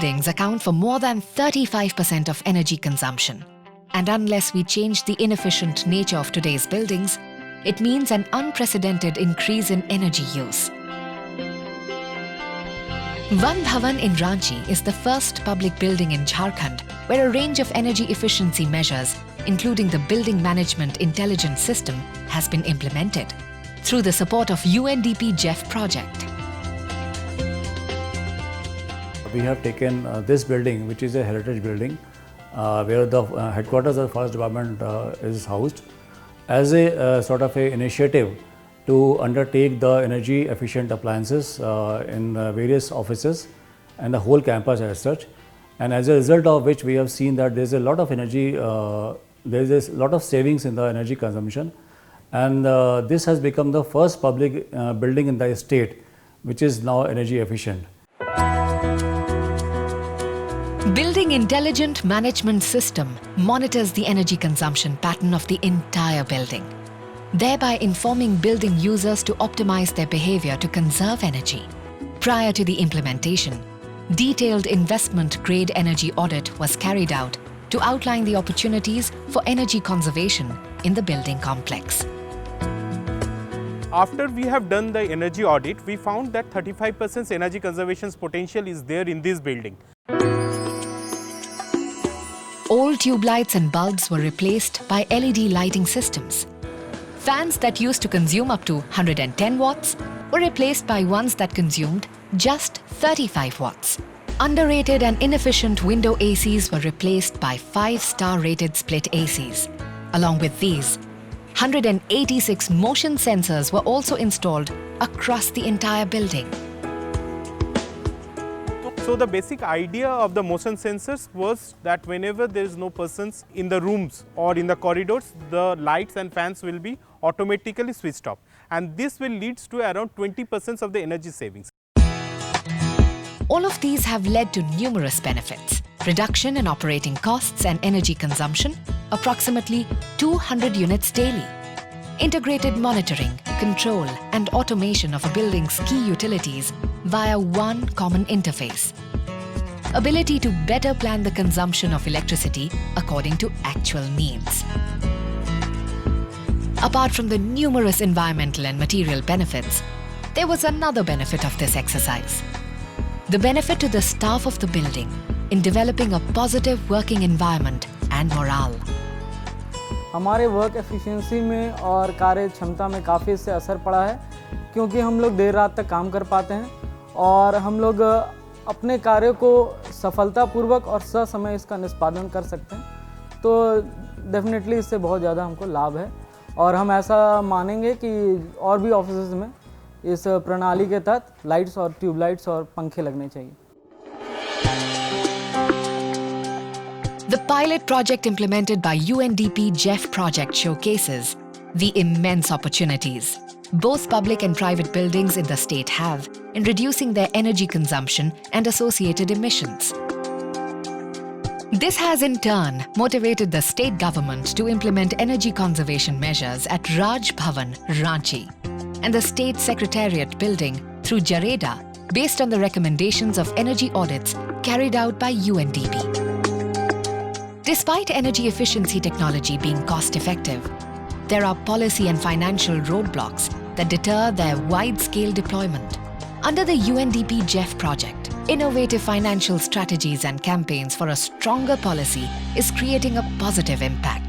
buildings account for more than 35% of energy consumption. And unless we change the inefficient nature of today's buildings, it means an unprecedented increase in energy use. Van Bhavan in Ranchi is the first public building in Jharkhand where a range of energy efficiency measures, including the Building Management Intelligence System, has been implemented through the support of UNDP GEF project. We have taken this building, which is a heritage building, where the headquarters of the Forest Department is housed, as a sort of a initiative to undertake the energy efficient appliances in various offices and the whole campus as such. And as a result of which we have seen that there is a lot of energy, there is a lot of savings in the energy consumption, and this has become the first public building in the state which is now energy efficient. Building Intelligent Management System monitors the energy consumption pattern of the entire building, thereby informing building users to optimize their behavior to conserve energy. Prior to the implementation, detailed investment-grade energy audit was carried out to outline the opportunities for energy conservation in the building complex. After we have done the energy audit, we found that 35% energy conservation potential is there in this building. Old tube lights and bulbs were replaced by LED lighting systems. Fans that used to consume up to 110 watts were replaced by ones that consumed just 35 watts. Underrated and inefficient window ACs were replaced by 5-star rated split ACs. Along with these, 186 motion sensors were also installed across the entire building. So the basic idea of the motion sensors was that whenever there is no persons in the rooms or in the corridors, the lights and fans will be automatically switched off, and this will lead to around 20% of the energy savings. All of these have led to numerous benefits: reduction in operating costs and energy consumption, approximately 200 units daily; integrated monitoring, control and automation of a building's key utilities via one common interface; ability to better plan the consumption of electricity according to actual needs. Apart from the numerous environmental and material benefits, there was another benefit of this exercise: the benefit to the staff of the building in developing a positive working environment and morale. हमारे work efficiency में और कार्य क्षमता में काफ़ी इससे असर पड़ा है, क्योंकि हम लोग देर रात तक काम कर पाते हैं और हम लोग अपने कार्य को सफलतापूर्वक और ससमय इसका निष्पादन कर सकते हैं। तो डेफिनेटली इससे बहुत ज़्यादा हमको लाभ है और हम ऐसा मानेंगे कि और भी ऑफिसेज में इस प्रणाली के तहत लाइट्स और ट्यूबलाइट्स और पंखे लगने चाहिए। The pilot project implemented by UNDP GEF project showcases the immense opportunities both public and private buildings in the state have in reducing their energy consumption and associated emissions. This has in turn motivated the state government to implement energy conservation measures at Raj Bhavan, Ranchi, and the State Secretariat building through JAREDA based on the recommendations of energy audits carried out by UNDP. Despite energy efficiency technology being cost-effective, there are policy and financial roadblocks that deter their wide-scale deployment. Under the UNDP GEF project, innovative financial strategies and campaigns for a stronger policy is creating a positive impact.